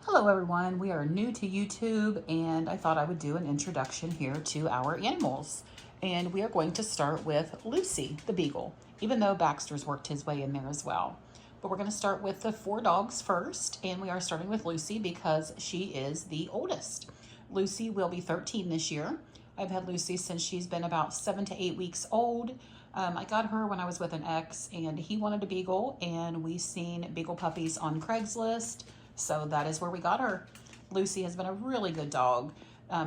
Hello everyone, we are new to YouTube and I thought I would do an introduction here to our animals. And we are going to start with Lucy, the Beagle, even though Baxter's worked his way in there as well. But we're going to start with the four dogs first, and we are starting with Lucy because she is the oldest. Lucy will be 13 this year. I've had Lucy since she's been about 7 to 8 weeks old. I got her when I was with an ex and he wanted a Beagle, and we seen Beagle puppies on Craigslist. So that is where we got her. Lucy has been a really good dog.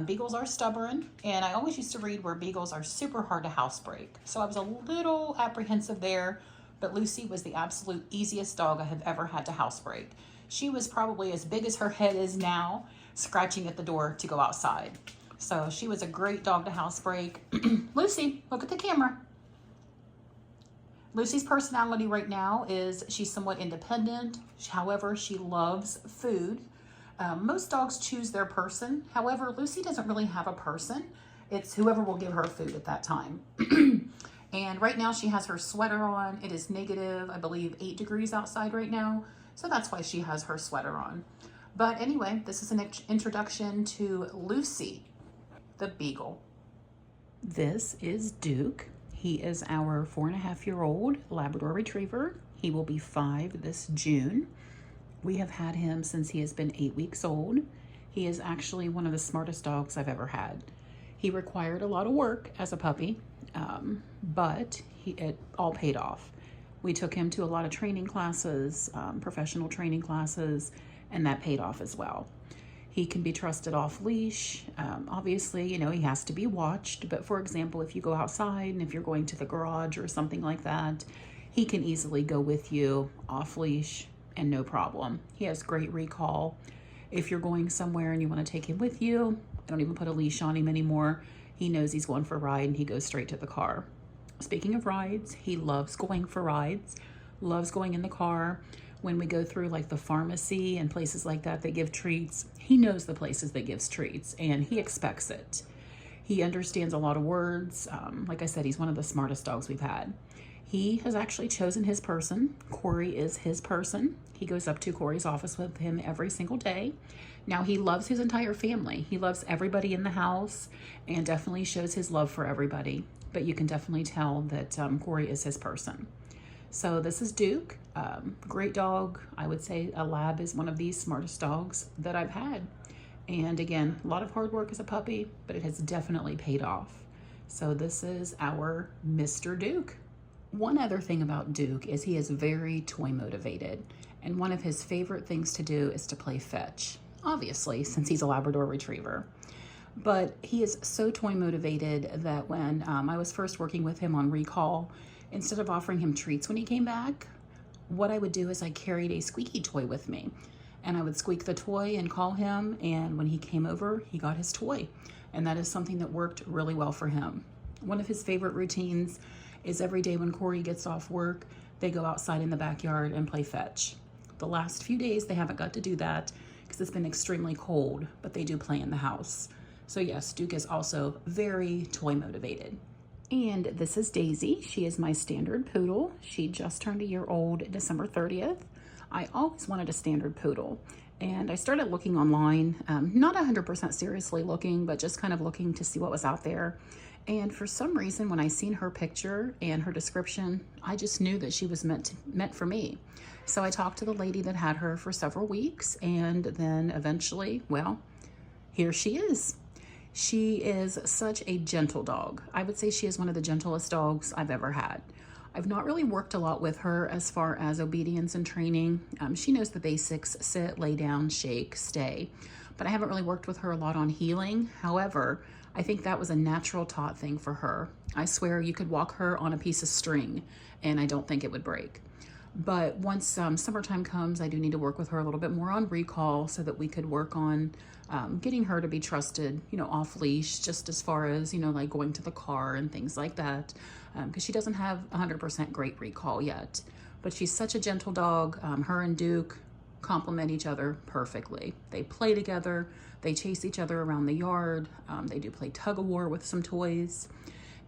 Beagles are stubborn, and I always used to read where Beagles are super hard to housebreak. So I was a little apprehensive there, but Lucy was the absolute easiest dog I have ever had to housebreak. She was probably as big as her head is now, scratching at the door to go outside. So she was a great dog to housebreak. Lucy, look at the camera. Lucy's personality right now is she's somewhat independent. However, she loves food. Most dogs choose their person. However, Lucy doesn't really have a person. It's whoever will give her food at that time. And right now she has her sweater on. It is negative, I believe, 8 degrees outside right now. So that's why she has her sweater on. But anyway, this is an introduction to Lucy, the Beagle. This is Duke. He is our 4.5-year-old Labrador Retriever. He will be 5 this June. We have had him since he has been 8 weeks old. He is actually one of the smartest dogs I've ever had. He required a lot of work as a puppy, but it all paid off. We took him to a lot of training classes, professional training classes, and that paid off as well. He can be trusted off leash. Obviously, you know, he has to be watched. But for example, if you go outside and if you're going to the garage or something like that, he can easily go with you off leash and no problem. He has great recall. If you're going somewhere and you want to take him with you, I don't even put a leash on him anymore. He knows he's going for a ride and he goes straight to the car. Speaking of rides, he loves going for rides, loves going in the car. When we go through like the pharmacy and places like that that give treats, he knows the places that gives treats and he expects it. He understands a lot of words. Like I said, he's one of the smartest dogs we've had. He has actually chosen his person. Corey is his person. He goes up to Corey's office with him every single day. Now he loves his entire family. He loves everybody in the house and definitely shows his love for everybody. But you can definitely tell that Corey is his person. So this is Duke, great dog. I would say a lab is one of the smartest dogs that I've had. And again, a lot of hard work as a puppy, but it has definitely paid off. So this is our Mr. Duke. One other thing about Duke is he is very toy motivated. And one of his favorite things to do is to play fetch, obviously, since he's a Labrador Retriever. But he is so toy motivated that when I was first working with him on recall, instead of offering him treats when he came back, what I would do is I carried a squeaky toy with me. And I would squeak the toy and call him, and when he came over, he got his toy. And that is something that worked really well for him. One of his favorite routines is every day when Corey gets off work, they go outside in the backyard and play fetch. The last few days, they haven't got to do that because it's been extremely cold, but they do play in the house. So yes, Duke is also very toy motivated. And this is Daisy. She is my standard poodle. She just turned a year old December 30th. I always wanted a standard poodle. And I started looking online, not 100% seriously looking, but just kind of looking to see what was out there. And for some reason, when I seen her picture and her description, I just knew that she was meant for me. So I talked to the lady that had her for several weeks, and then eventually, well, here she is. She is such a gentle dog. I would say she is one of the gentlest dogs I've ever had. I've not really worked a lot with her as far as obedience and training. She knows the basics: sit, lay down, shake, stay. But I haven't really worked with her a lot on heeling. However, I think that was a natural taught thing for her. I swear you could walk her on a piece of string and I don't think it would break. But once summertime comes, I do need to work with her a little bit more on recall so that we could work on getting her to be trusted, you know, off leash, just as far as, you know, like going to the car and things like that, because she doesn't have 100% great recall yet. But she's such a gentle dog. Her and Duke complement each other perfectly. They play together. They chase each other around the yard. They do play tug of war with some toys.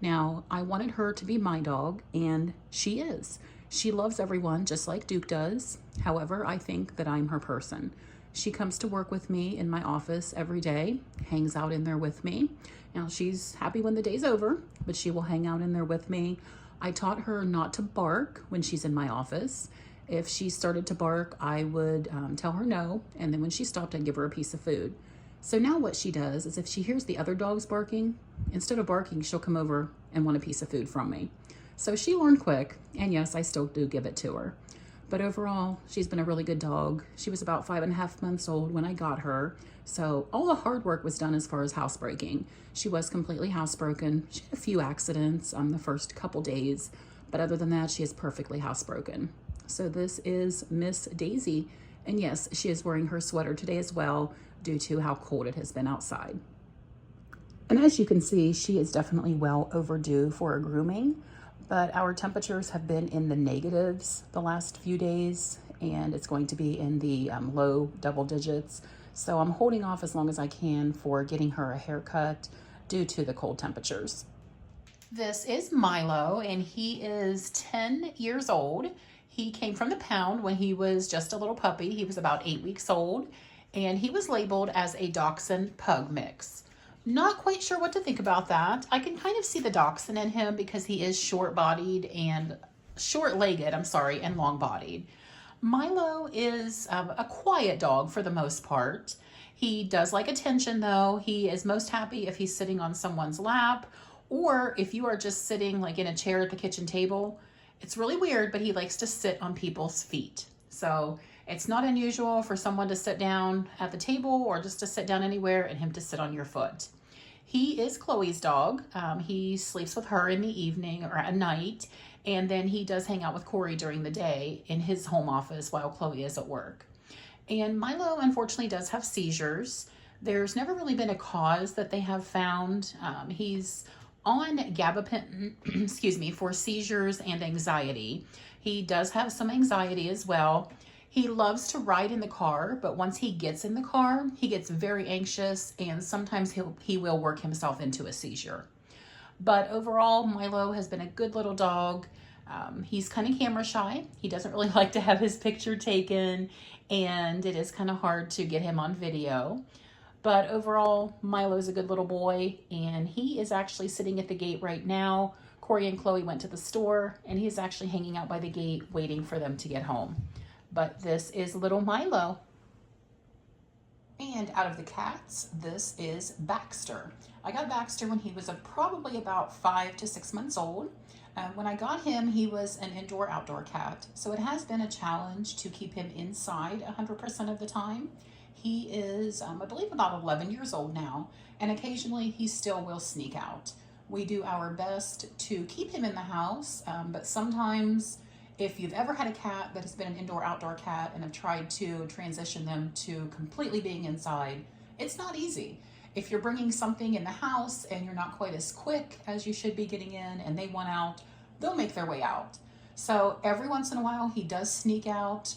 Now, I wanted her to be my dog, and she is. She loves everyone just like Duke does. However, I think that I'm her person. She comes to work with me in my office every day, hangs out in there with me. Now, she's happy when the day's over, but she will hang out in there with me. I taught her not to bark when she's in my office. If she started to bark, I would tell her no, and then when she stopped, I'd give her a piece of food. So now what she does is if she hears the other dogs barking, instead of barking, she'll come over and want a piece of food from me. So she learned quick, and yes, I still do give it to her. But overall, she's been a really good dog. She was about 5.5 months old when I got her. So all the hard work was done as far as housebreaking. She was completely housebroken. She had a few accidents the first couple days, but other than that, she is perfectly housebroken. So this is Miss Daisy. And yes, she is wearing her sweater today as well due to how cold it has been outside. And as you can see, she is definitely well overdue for a grooming. But our temperatures have been in the negatives the last few days, and it's going to be in the low double digits. So I'm holding off as long as I can for getting her a haircut due to the cold temperatures. This is Milo, and he is 10 years old. He came from the pound when he was just a little puppy. He was about 8 weeks old, and he was labeled as a Dachshund Pug mix. Not quite sure what to think about that. I can kind of see the Dachshund in him because he is short-bodied and short-legged, and long-bodied. Milo is a quiet dog for the most part. He does like attention though. He is most happy if he's sitting on someone's lap, or if you are just sitting like in a chair at the kitchen table. It's really weird, but he likes to sit on people's feet. So it's not unusual for someone to sit down at the table or just to sit down anywhere and him to sit on your foot. He is Chloe's dog. He sleeps with her in the evening or at night, and then he does hang out with Corey during the day in his home office while Chloe is at work. And Milo, unfortunately, does have seizures. There's never really been a cause that they have found. He's on gabapentin, for seizures and anxiety. He does have some anxiety as well. He loves to ride in the car, but once he gets in the car, he gets very anxious, and sometimes he will work himself into a seizure. But overall, Milo has been a good little dog. He's kind of camera shy. He doesn't really like to have his picture taken, and it is kind of hard to get him on video. But overall, Milo's a good little boy, and he is actually sitting at the gate right now. Corey and Chloe went to the store, and he's actually hanging out by the gate waiting for them to get home. But this is little Milo. And out of the cats, this is Baxter. I got Baxter when he was probably about 5 to 6 months old. When I got him, he was an indoor-outdoor cat. So it has been a challenge to keep him inside 100% of the time. He is, I believe, about 11 years old now, and occasionally he still will sneak out. We do our best to keep him in the house, but sometimes if you've ever had a cat that has been an indoor-outdoor cat and have tried to transition them to completely being inside, it's not easy. If you're bringing something in the house and you're not quite as quick as you should be getting in and they want out, they'll make their way out. So every once in a while he does sneak out,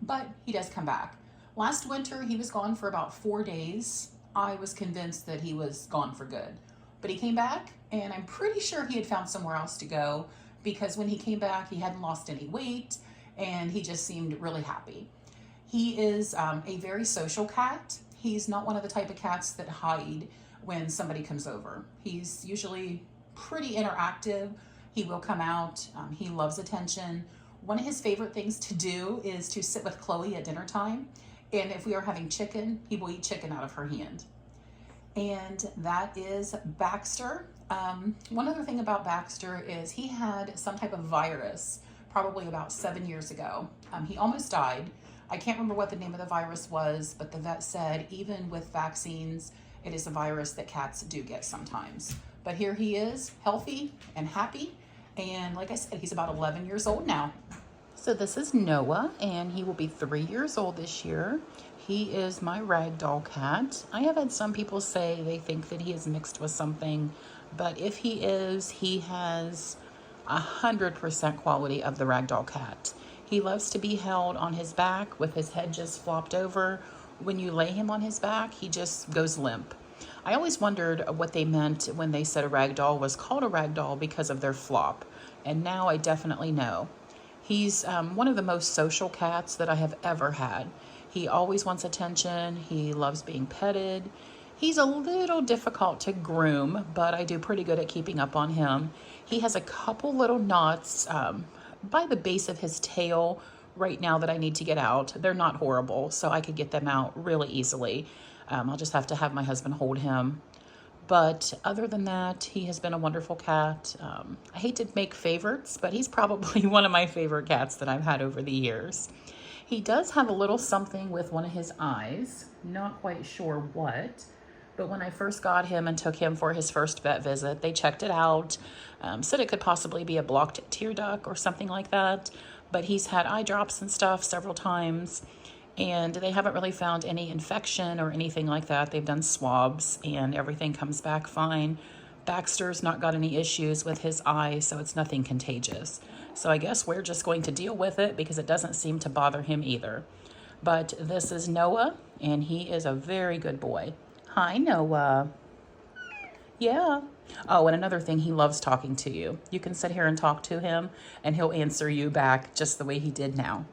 but he does come back. Last winter he was gone for about 4 days. I was convinced that he was gone for good, but he came back, and I'm pretty sure he had found somewhere else to go, because when he came back, he hadn't lost any weight, and he just seemed really happy. He is a very social cat. He's not one of the type of cats that hide when somebody comes over. He's usually pretty interactive. He will come out. He loves attention. One of his favorite things to do is to sit with Chloe at dinner time, and if we are having chicken, he will eat chicken out of her hand. And that is Baxter. One other thing about Baxter is he had some type of virus probably about 7 years ago. He almost died. I can't remember what the name of the virus was, but the vet said even with vaccines, it is a virus that cats do get sometimes. But here he is, healthy and happy. And like I said, he's about 11 years old now. So this is Noah, and he will be 3 years old this year. He is my ragdoll cat. I have had some people say they think that he is mixed with something, but if he is, he has 100% quality of the ragdoll cat. He loves to be held on his back with his head just flopped over. When you lay him on his back, he just goes limp. I always wondered what they meant when they said a ragdoll was called a ragdoll because of their flop, and now I definitely know. He's one of the most social cats that I have ever had. He always wants attention. He loves being petted. He's a little difficult to groom, but I do pretty good at keeping up on him. He has a couple little knots by the base of his tail right now that I need to get out. They're not horrible, so I could get them out really easily. I'll just have to have my husband hold him. But other than that, he has been a wonderful cat. I hate to make favorites, but he's probably one of my favorite cats that I've had over the years. He does have a little something with one of his eyes. Not quite sure what. But when I first got him and took him for his first vet visit, they checked it out, said it could possibly be a blocked tear duct or something like that. But he's had eye drops and stuff several times, and they haven't really found any infection or anything like that. They've done swabs, and everything comes back fine. Baxter's not got any issues with his eye, so it's nothing contagious. So I guess we're just going to deal with it because it doesn't seem to bother him either. But this is Noah, and he is a very good boy. Hi, Noah. Yeah. Oh, and another thing, he loves talking to you. You can sit here and talk to him, and he'll answer you back just the way he did now.